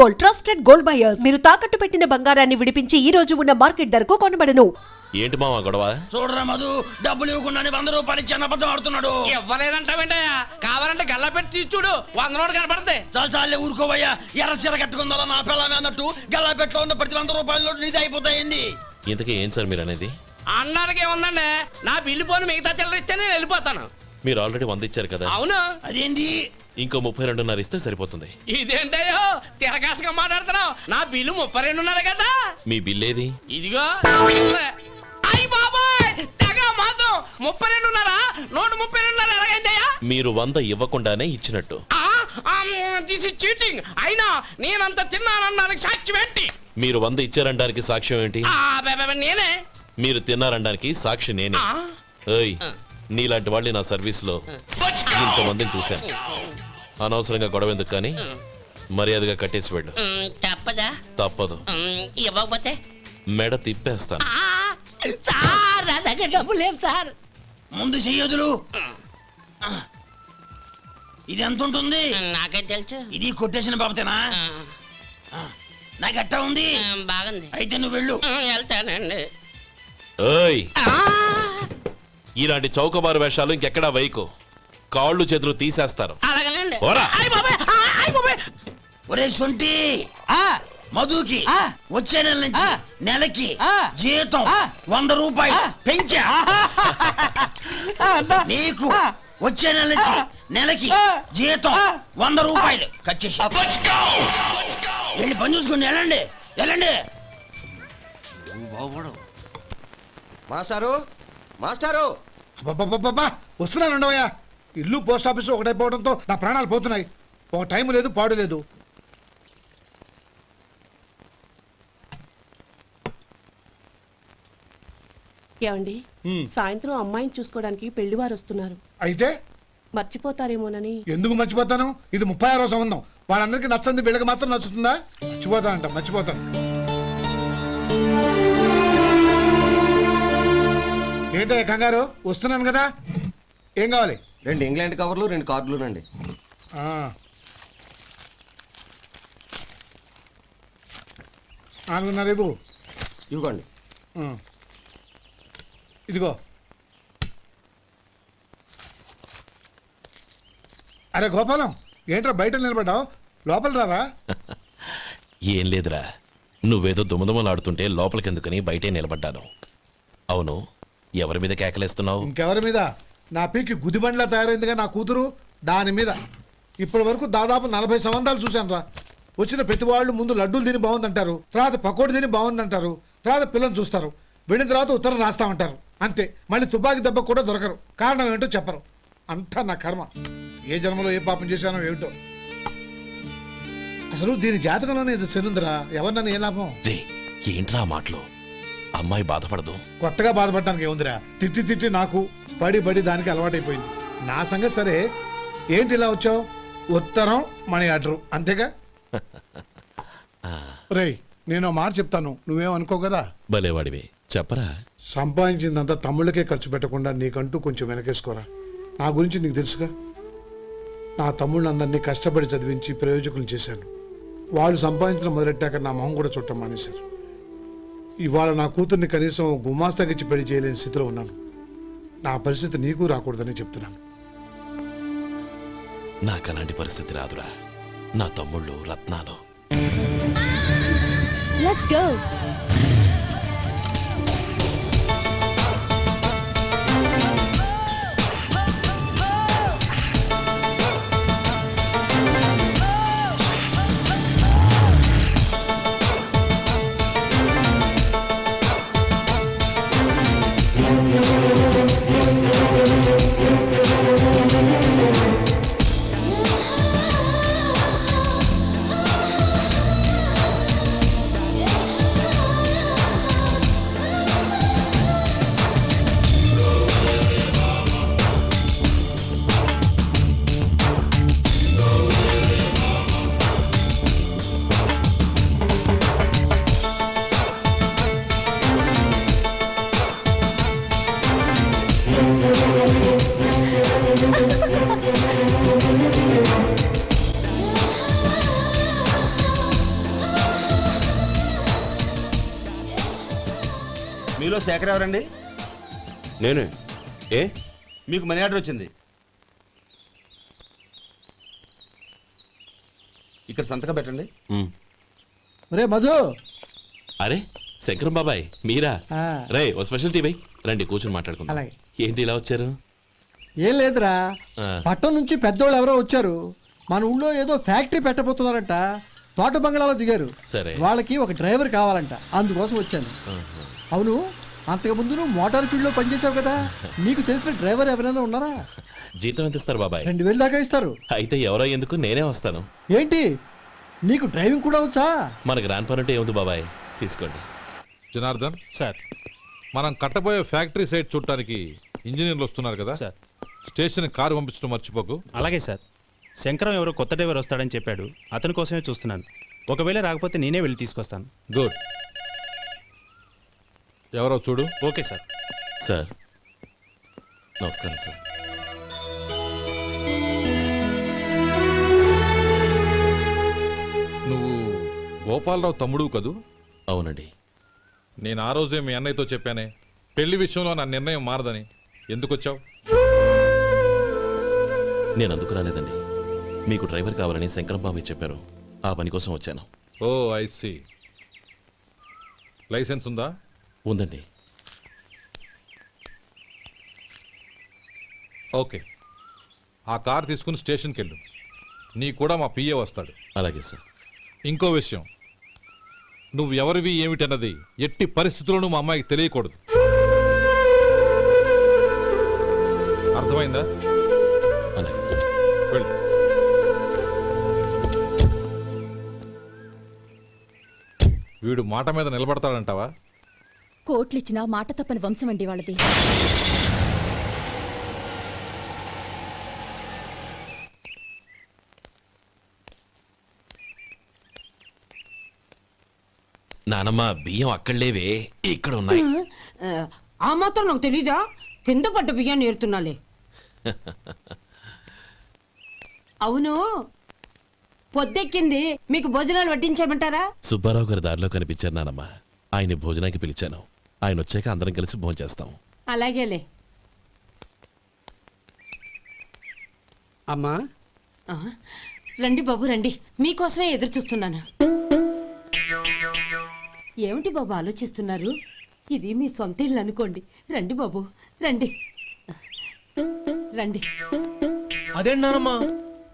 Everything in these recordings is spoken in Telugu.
Gold, trusted gold buyers. మీరు తాకట్టు పెట్టిన బంగారాన్ని విడిపించి ఈ రోజు ఉన్న మార్కెట్ ధరకు కొనబడను. ఏంటి మావా గొడవ? చూడరా మధు, డబ్బులు ఇవ్వకుండానే 100 రూపాయలు ఇచ్చి అబద్ధం ఆడుతున్నాడు. ఇవ్వలేదంటావేంటయ్యా? కావాలంటే గల్లా పెట్టి తీసి చూడు, 100 నోటు కనపడతాయి. చాలే ఊరుకోవయ్యా. ఎర్ర చీర కట్టుకుందా నా పిల్లమే అన్నట్టు గల్లా పెట్లో ఉన్న ప్రతి 100 రూపాయల నోటు నీది అయిపోతాయింది. ఇంతకీ ఏం సార్ మీరు అనేది? అన్నానికి ఏముందండి, నా బిల్లు పోను మిగతా చిల్లర ఇస్తే నేను వెళ్ళిపోతాను. మీరు ఆల్రెడీ 100 ఇచ్చారు కదా. అవును. అదేంటి? ఇంకో 32.5 ఇస్తే సరిపోతుంది. ఇదేంటయ్యో తిరగాసుగా మాట్లాడుతున్నావు? నా బిల్లు 32.5 కదా. మీ బిల్ ఏది? ఇదిగో. అయ్య బాబాయ్, తెగ మాత్రం 32.5 నోటు 32.5 ఎలాగైందయ్యా? మీరు 100 ఇవ్వకుండానే ఇచ్చినట్టు. This is cheating. అయినా నేనంత తిన్నానన్నానికి సాక్ష్యం ఏంటి? మీరు 100 ఇచ్చారనడానికి సాక్ష్యం ఏంటి? నేనే. మీరు తిన్నారనడానికి సాక్షి నేనే. ఏయ్, నీలాంటి వాళ్ళని నా సర్వీస్ లో ఇంతమందిని చూశాను. అనవసరంగా గొడవ ఎందుకు కానీ మర్యాదగా కట్టేసి వెళ్ళు. తప్పదా? తప్పదు. ఇవ్వకపోతే మెడ తిప్పేస్తాను. సార్ నా దగ్గర డబ్బు లేవు సార్. ముందు చెయ్యదులు. ఇది ఎంత ఉంటుంది? నాకే తెలుసు. ఇది కొట్టేసిన బాబతేనా? నాకు ఎట్టా ఉంది? బాగుంది. అయితే నువ్వు వెళ్ళు. వెళ్తానండి. ఏయ్, ఇలాంటి చౌకబారు వేషాలు ఇంకెక్కడా వైకు. కాళ్ళు చేతులు తీసేస్తారు. అలాగేనండి. పోరా. ఒరే సొంటి, మధుకి వచ్చే నెల నుంచి నెలకి జీతం 100 రూపాయలు పెంచా. నీకు వచ్చే నెల నుంచి నెలకి జీతం 100 రూపాయలు కట్ చేసి వెళ్ళి పని చూసుకుని వెళ్ళండి వెళ్ళండి. మాస్టారు, మాస్టారు, వస్తున్నాను ఉండవయ్యా. ఇల్లు పోస్ట్ ఆఫీసు ఒకటైపోవడంతో నా ప్రాణాలు పోతున్నాయి. ఒక టైం లేదు, పాడు లేదు. ఏమండి, సాయంత్రం అమ్మాయిని చూసుకోవడానికి పెళ్లివారు వస్తున్నారు. అయితే మర్చిపోతారేమోనని. ఎందుకు మర్చిపోతాను? ఇది 36వ సంబంధం. వాళ్ళందరికీ నచ్చంది వీళ్ళకి మాత్రం నచ్చుతుందా? మర్చిపోతానంట, మర్చిపోతాను. ఏంటో కంగారు? వస్తున్నాను కదా. ఏం కావాలి? 2 ఇంగ్లాండ్ కవర్లు, 2 కార్డులు రండి. రేపు ఇవ్వండి. ఇదిగో. అరే గోపాలం, ఏంట్రా బయట నిలబడ్డావు? లోపల రారా. ఏం లేదురా, నువ్వేదో దుమదుమలాడుతుంటే లోపలికెందుకని బయటే నిలబడ్డాను. అవును, ఎవరి మీద కేకలేస్తున్నావు? ఇంకెవరి మీద? నా పీకి గుదిబండ్లా తయారైందిగా నా కూతురు, దాని మీద. ఇప్పటి వరకు దాదాపు 40 సంబంధాలు చూశాను రా. వచ్చిన ప్రతి వాళ్ళు ముందు లడ్డూలు తిని బాగుందంటారు, తర్వాత పకోడి తిని బాగుందంటారు, తర్వాత పిల్లలు చూస్తారు, వెళ్ళిన తర్వాత ఉత్తరం రాస్తామంటారు. అంతే. మళ్ళీ తుపాకి దెబ్బ కూడా దొరకరు. కారణం ఏంటో చెప్పరు. అంతా నా కర్మ. ఏ జన్మలో ఏ పాపం చేశానో ఏమిటో. అసలు దీని జాతకంలోనే ఇది చెందుందిరా. ఎవరినన్నా ఏ లాభం? ఏంట్రా మాటలు? అమ్మాయి బాధపడదు. కొత్తగా బాధపడటానికి ఏముందిరా? తిట్టి తిట్టి నాకు పడి పడి దానికి అలవాటైపోయింది. నా సంగతి సరే, ఏంటి ఇలా వచ్చావు? ఉత్తరం, మనీ ఆర్డర్, అంతేగా? రేయ్, నేను మాట చెప్తాను, నువ్వేమనుకో కదా. భలేవాడివే, చెప్పరా. సంపాదించిందంతా తమ్ముళ్ళకే ఖర్చు పెట్టకుండా నీకంటూ కొంచెం వెనకేసుకోరా. నా గురించి నీకు తెలుసుగా. నా తమ్ముళ్ళందరినీ కష్టపడి చదివించి ప్రయోజకులు చేశాను. వాళ్ళు సంపాదించడం మొదలెట్టాక నా మొహం కూడా చుట్టం మానేశారు. ఇవాళ నా కూతుర్ని కనీసం గుమాస్తాకిచ్చి పెళ్లి చేయలేని స్థితిలో ఉన్నాను. నా పరిస్థితి నీకు రాకూడదని చెప్తున్నాను. నాకు అలాంటి పరిస్థితి రాదురా. నా తమ్ముళ్ళు రత్నాలు. Let's go. మీలో శేఖర్ ఎవరండి? నేనే. ఏ? మీకు మనీ ఆర్డర్ వచ్చింది. ఇక్కడ సంతకం పెట్టండి. ఉమ్. రే మధు, అరే శంకరం బాబాయ్ మీరా? ఆ. రే ఓ స్పెషల్ టీ బై రండి కూర్చొని మాట్లాడుకుందాం. అలాగే. ఏంటి ఇలా వచ్చారు? ఏం లేదురా, ఆ. పట్టణం నుంచి పెద్దోళ్ళు ఎవరో వచ్చారు. మన ఊళ్ళో ఏదో ఫ్యాక్టరీ పెట్టబోతున్నారంట. తోట బంగ్లాలో దిగారు. సరే. వాళ్ళకి ఒక డ్రైవర్ కావాలంట, అందుకోసం వచ్చాను. ఆహా. అవును, అంతకు ముందు నువ్వు మోటార్ ఫీల్డ్ లో పనిచేసావు కదా, నీకు తెలిసిన డ్రైవర్ ఎవరైనా ఉన్నారా? జీతం ఎంత ఇస్తారు బాబాయ్? 2000 దాకా ఇస్తారు. అయితే ఎవరో ఎందుకు నేనే వస్తాను. ఏంటి, నీకు డ్రైవింగ్ కూడా వచ్చా? మన గ్రాండ్ పరంటే ఏముంది బాబాయ్, తీసుకోండి. జనార్దన్ సార్, మనం కట్టబోయే ఫ్యాక్టరీ సైట్ చూడటానికి ఇంజనీర్లు వస్తున్నారు కదా సార్. స్టేషన్ కారు పంపించడం మర్చిపోకు. అలాగే సార్. శంకరం ఎవరో కొత్త డ్రైవర్ వస్తాడని చెప్పాడు, అతని కోసమే చూస్తున్నాను. ఒకవేళ రాకపోతే నేనే వెళ్ళి తీసుకొస్తాను. గుడ్. ఎవరో చూడు. Okay sir. సార్ నమస్కారం సార్. నువ్వు గోపాలరావు తమ్ముడు కదూ? అవునండి. నేను ఆ రోజే మీ అన్నయ్యతో చెప్పానే, పెళ్లి విషయంలో నా నిర్ణయం మారదని. ఎందుకు వచ్చావు? నేను అందుకు రాలేదండి, మీకు డ్రైవర్ కావాలని శంకరం బాబాయ్ చెప్పారు, ఆ పని కోసం వచ్చాను. ఓ ఐ సీ. లైసెన్స్ ఉందా? ఉందండి. ఓకే, ఆ కార్ తీసుకుని స్టేషన్కి వెళ్ళు. నీ కూడా మా పిఏ వస్తాడు. అలాగే సార్. ఇంకో విషయం, నువ్వు ఎవరివి ఏమిటన్నది ఎట్టి పరిస్థితుల్లోనూ మా అమ్మాయికి తెలియకూడదు. అర్థమైందా? అలాగే సార్. వెళ్ళు. వీడు మాట మీద నిలబడతాడంటావా? కోట్లిచ్చినా మాట తప్పని వంశం అండి వాళ్ళది. నానమ్మ బియ్యం అక్కడ లేవే, ఇక్కడ ఉన్నాయి. ఆ మాత్రం నాకు తెలీదా? కింద పడ్డ బియ్యాన్ని ఏరుతున్నాలే. అవును, పొద్దెక్కింది, మీకు భోజనాలు వడ్డించమంటారా? సుబ్బారావు గారి దారిలో కనిపించారు నానమ్మ, ఆయన్ని భోజనానికి పిలిచాను. ఆయన వచ్చాక అందరం కలిసి భోజనం చేస్తాం. అలాగేలే. అమ్మా, ఆ, రండి బాబు రండి, మీకోసమే ఎదురు చూస్తున్నాను. ఏమిటి బాబు ఆలోచిస్తున్నారు? ఇది మీ సొంత ఇల్లు అనుకోండి. రండి బాబు రండి రండి. అదేంటమ్మా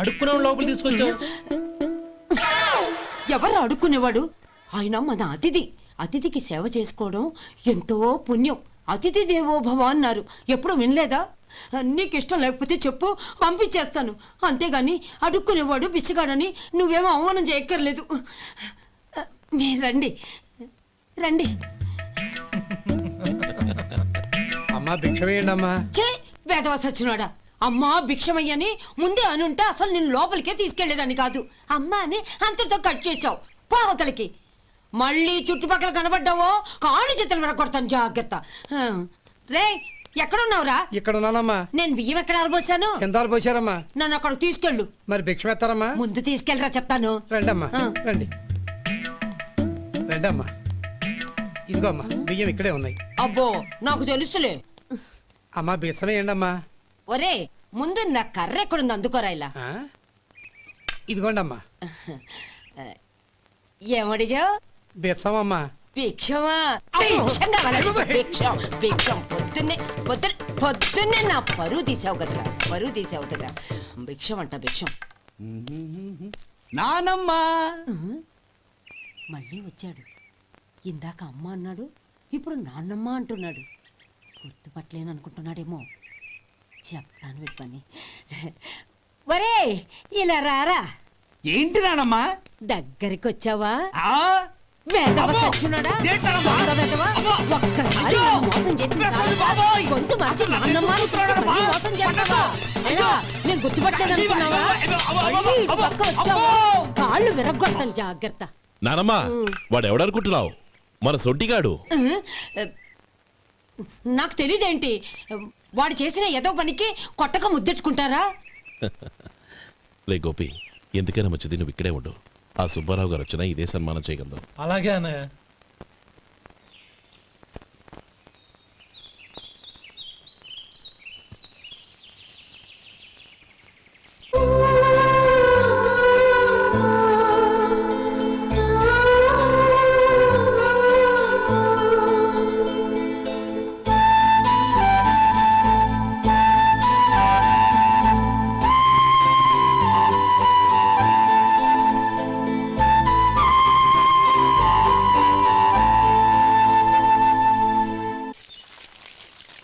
అడుక్కునే లోపల తీసుకొచ్చావు? ఎవరు అడుక్కునేవాడు? ఆయన మన అతిథి. అతిథికి సేవ చేసుకోవడం ఎంతో పుణ్యం. అతిథి దేవో భవ అన్నారు, ఎప్పుడు వినలేదా? నీకు ఇష్టం లేకపోతే చెప్పు, పంపించేస్తాను. అంతేగాని అడుక్కునేవాడు బిచ్చగాడని నువ్వేమో అవమానం చేయక్కర్లేదు. మీరు రండి రండి. అమ్మా భిక్ష వేయండి అమ్మా. చే వేదవ సచ్చినాడా, అమ్మా భిక్షమయ్యని ముందే అనుంటే అసలు నిన్ను లోపలికే తీసుకెళ్లేదని కాదు. అమ్మా అని అంతటితో కట్ చేసావు. పావతలకి మళ్ళీ చుట్టుపక్కల కనబడ్డావో కాళ్ళు చేతులు విరగొడతాను, జాగ్రత్త. రే ఎక్కడున్నావురా? ఇక్కడ ఉన్నానమ్మా. నేను బియ్యం ఎక్కడ ఆరబోసాను? కిందాలు పోసారమ్మా. నన్ను అక్కడ తీసుకెళ్ళు. మరి భిక్ష పెడతారమ్మా? ముందు తీసుకెళ్ళరా చెప్తాను. రండమ్మా, ఆ. రండి రండమ్మా. ఇదిగో అమ్మా, బియ్యం ఇక్కడే ఉన్నాయి. అబ్బో నాకు తెలుసులే. అమ్మా బిసం వేయండి అమ్మా. ఒరే ముందు నా కర్ర ఎక్కడుంది, అందుకోరా ఇలా. ఇదిగోండి అమ్మా. ఏమడిగా? బిసం అమ్మా. భిక్షమా? భిక్షం కావాలండి, భిక్షం భిక్షం. పొద్దున్నే నా పరువు తీసావు కదరా, పరువు తీసావు కదా. భిక్షం అంట భిక్షం. నానమ్మా మళ్ళీ వచ్చాడు. ఇందాక అమ్మ అన్నాడు, ఇప్పుడు నాన్నమ్మ అంటున్నాడు. గుర్తుపట్టలేను అనుకుంటున్నాడేమో. చెప్తాను వీడి పని. ఒరే ఇలా రారా. ఏంటి నానమ్మా? దగ్గరికి వచ్చావా? వేదవ సచ్చినోడా, దొంగ వేదవ. ఒక్కసారి నన్ను మోసం చేసిన చాలు. గొంతు మార్చి నాన్నమ్మ అని మళ్ళీ మోసం చేస్తావా? ఏరా, నేను గుర్తుపట్టలేదు అనుకున్నావా? మళ్ళీ ఇటు పక్క వచ్చావా కాళ్ళు విరగొడతాను, జాగ్రత్త. నానమ్మ వాడు ఎవడనుకుంటున్నావు? మన సొంటిగాడు. నాకు తెలియదేంటి, వాడు చేసిన ఏదో పనికి కొట్టక ముద్దెట్టుకుంటారా? లే గోపి, ఎందుకైనా మంచిది నువ్వు ఇక్కడే ఉండు. ఆ సుబ్బారావు గారు వచ్చినా ఇదే సన్మానం చేయగలదు. అలాగే అన్నయ్య.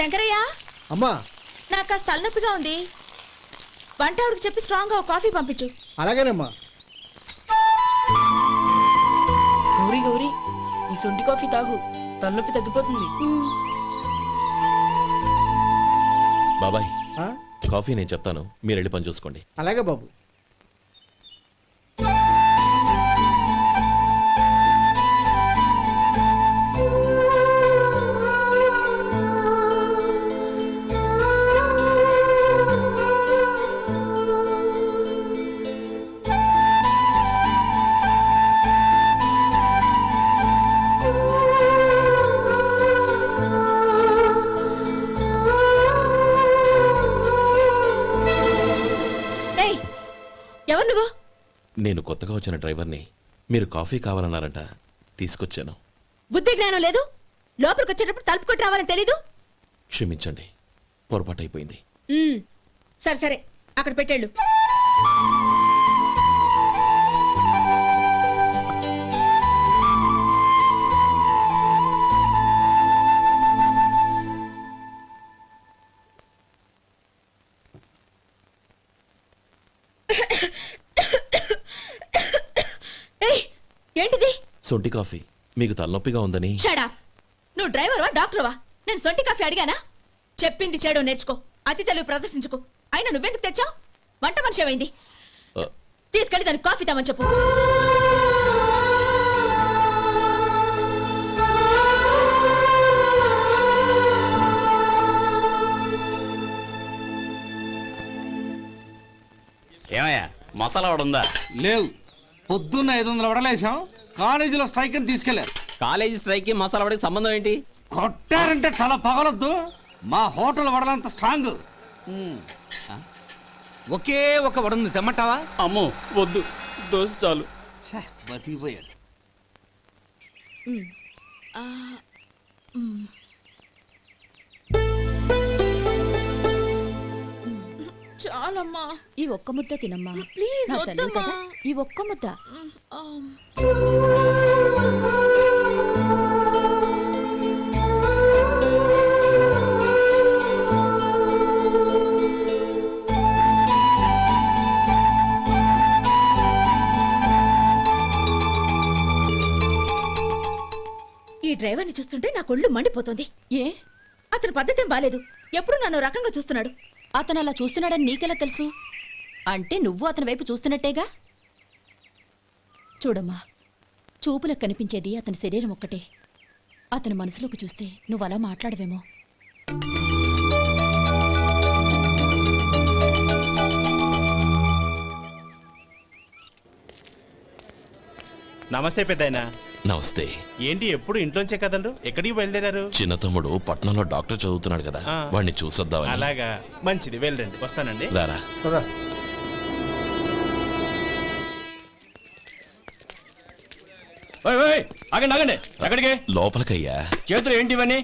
శంకరయ్య, అమ్మా నాకు కాస్త తలనొప్పిగా ఉంది. వంట ఆవిడకి చెప్పి స్ట్రాంగ్ గా కాఫీ పంపించు. అలాగేనమ్మా. గౌరీ గౌరీ, ఈ సొంటి కాఫీ తాగు, తలనొప్పి తగ్గిపోతుంది. బాబాయ్ ఆ? కాఫీ నేను చెప్తాను, మీరు వెళ్ళి పని చూసుకోండి. అలాగే బాబు. ఏయ్, ఎవరు నువ్వు? నేను కొత్తగా వచ్చిన డ్రైవర్ని. మీరు కాఫీ కావాలన్నారంట, తీసుకొచ్చాను. బుద్ధి జ్ఞానం లేదు. లోపలికి వచ్చేటప్పుడు తలుపు కొట్టి రావాలని తెలీదు. క్షమించండి, పొరపాటు అయిపోయింది. సరే సరే, అక్కడ పెట్టేళ్ళు. ఏంటిది? సొంటి కాఫీ. మీకు తలనొప్పిగా ఉందని. షడా, నువ్వు డ్రైవర్వా డాక్టర్వా? నేను సొంటి కాఫీ అడిగానా? చెప్పింది చేయడం నేర్చుకో, అతి తెలుగు ప్రదర్శించుకో. అయినా నువ్వెందుకు తెచ్చావు? వంట మనిషి ఏమైంది? ఆ, తీసుకెళ్ళి దానికి కాఫీ తామని చెప్పు. ఏమయ్యా మసాలా వాడు ఉందా? లేవు. పొద్దున్న 500 వడలేసాం, కాలేజీలో స్ట్రైక్ అని తీసుకెళ్లారు. కాలేజీ స్ట్రైక్ కి మసాలా వాడికి సంబంధం ఏంటి? కొట్టారంటే తల పగలొద్దు. మా హోటల్ వడలంత స్ట్రాంగ్. ఒకే ఒక వడుంది, తెమ్మంటావా? అమ్మో వద్దు, దోశ చాలు. బతికిపోయాడు. చాలమ్మా, ఈ ఒక్క ముద్ద తినమ్మా. ప్లీజ్ నా తల్లి వద్దమ్మా. కదా, ఈ ఒక్క ముద్ద. ఈ డ్రైవర్ని చూస్తుంటే నా కొళ్ళు మండిపోతుంది. ఏ, అతని పద్ధతి బాలేదు. ఎప్పుడు నన్ను రకంగా చూస్తున్నాడు. అతను అలా చూస్తున్నాడని నీకెలా తెలుసు? అంటే నువ్వు అతని వైపు చూస్తున్నట్టేగా. చూడమ్మా, చూపులకు కనిపించేది అతని శరీరం ఒక్కటే. అతని మనసులోకి చూస్తే నువ్వు అలా మాట్లాడవేమో. నమస్తే పెద్దాయన. నమస్తే. ఏంటి ఎప్పుడు ఇంట్లోంచే కదలరు? ఎక్కడికి బయలుదేరారు? చిన్న తమ్ముడు పట్నంలో డాక్టర్ చదువుతున్నాడు కదా, ఆ. వాడిని చూసొద్దామని. అలాగా, మంచిది, వెళ్ళండి. వస్తానండి. రారా. పద. ఆగండి ఆగండి, ఎక్కడికి? లోపలికయ్యా. చేతులు ఏంటి ఇవన్నీ?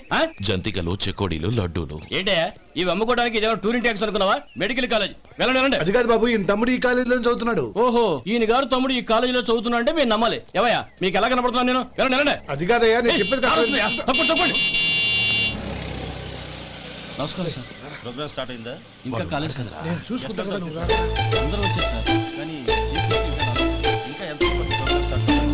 జంతికలు, చెకోడీలు, లడ్డూలు. ఏంటయ్యా ఇవి అమ్ముకోవడానికి ఇదేమో టూరింగ్ ట్యాక్స్ అనుకున్నావా? Medical college. వెళ్ళండి వెళ్ళండి. అది కాదు బాబు, ఈయన తమ్ముడు ఈ కాలేజీలో చదువుతున్నాడు. ఓహో, ఈయన గారు తమ్ముడు ఈ కాలేజీలో చదువుతున్నా అంటే మీరు నమ్మాలి. ఏవయ్యా మీకు ఎలా కనపడుతున్నాను నేను? వెళ్ళండి వెళ్ళండి. అది కాదయ్యా, నేను చెప్పేది కాదు. తప్పండి తప్పండి. నమస్కారం సార్. ప్రోగ్రామ్ స్టార్ట్ అయిందా? ఇంకా కాలేజ్ కదా, నేను చూసుకుంటాను కదా, నువ్వు రా. అందరూ వచ్చారు సార్, కానీ ఇంకా ఎంత ప్రోగ్రామ్ స్టార్ట్ అవ్వాలి?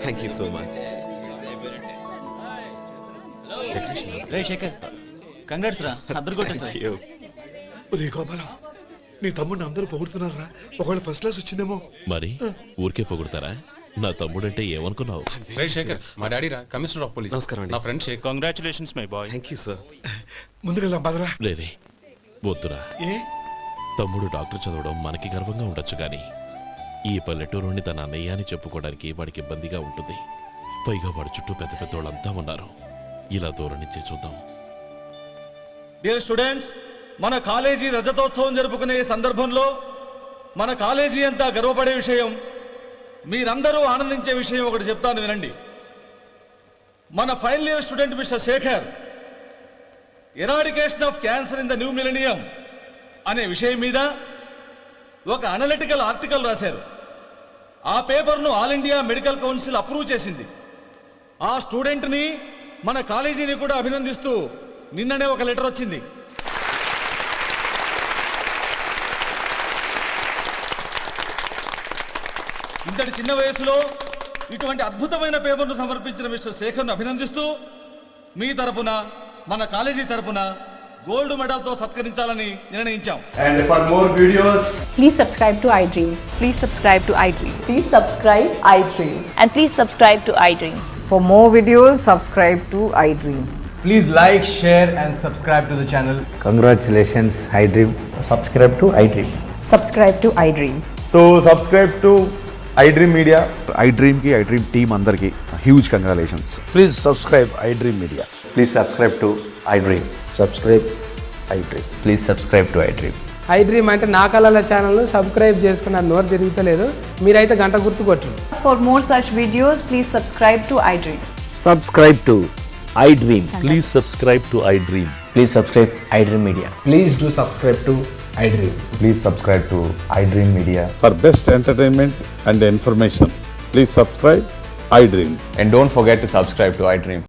Thank you so much. రే శేఖర్, కంగ్రాట్స్ రా, అద్దరు కొట్టేసావు. ఒరే గోపాలం, నీ తమ్ముడిని అందరూ పొగుడుతున్నారా? ఒకవేళ ఫస్ట్ క్లాస్ వచ్చిందేమో. మరి ఊరికే పొగుడతారా? నా తమ్ముడంటే ఏమనుకున్నావు? శేఖర్, మా డాడీ రా, కమిషనర్ ఆఫ్ పోలీస్. నమస్కారం అండి. నా friend Shekhar. Congratulations my boy. Thank you sir. ముందుకెళ్దాం పదరా. లేరే వద్దురా. ఏ తమ్ముడు డాక్టర్ చదవడం మనకి గర్వంగా ఉండొచ్చు కానీ ఈ పల్లెటూరుని తన అన్నయ్య అని చెప్పుకోవడానికి వాడికి ఇబ్బందిగా ఉంటుంది. పైగా వాడి చుట్టూ పెద్ద పెద్ద వాళ్ళంతా ఉన్నారు. ఇలా దూరం నుంచే చూద్దాం. డియర్ స్టూడెంట్స్, మన కాలేజీ రజతోత్సవం జరుపుకునే సందర్భంలో మన కాలేజీ అంతా గర్వపడే విషయం, మీరందరూ ఆనందించే విషయం ఒకటి చెప్తాను వినండి. మన final year student mister Shekhar, eradication of cancer in the new millennium అనే విషయం మీద ఒక అనలిటికల్ ఆర్టికల్ రాశారు. ఆ పేపర్ను all India medical council approve చేసింది. ఆ స్టూడెంట్ని మన కాలేజీని కూడా అభినందిస్తూ నిన్ననే ఒక లెటర్ వచ్చింది. ఇంతటి చిన్న వయసులో ఇటువంటి అద్భుతమైన పేపర్ను సమర్పించిన మిస్టర్ శేఖర్ను అభినందిస్తూ మీ తరపున మన కాలేజీ తరపున గోల్డ్ మెడల్తో సత్కరించాలని నిర్ణయించాం. And for more videos, please subscribe to iDream. Please subscribe to iDream. Please subscribe iDream. And please subscribe to iDream. For more videos subscribe to iDream. please like, share and subscribe to the channel. Congratulations iDream. Subscribe to iDream. Subscribe to iDream. So subscribe to iDream Media. iDream ki iDream team andarki huge congratulations. Please subscribe iDream media. Please subscribe to iDream. Subscribe iDream. Please subscribe to iDream. iDream అంటే నా కళల ఛానల్ సబ్స్క్రైబ్ చేసుకున్న నోరు తిరుగుతలేదు. మీరైతే గంట గుర్తు కొట్టండి. For more such videos please subscribe to iDream. Subscribe to iDream. Please subscribe to iDream. Please subscribe iDream Media. Please do subscribe to iDream. Please subscribe to iDream Media. For best entertainment and information, please subscribe iDream. And don't forget to subscribe to iDream.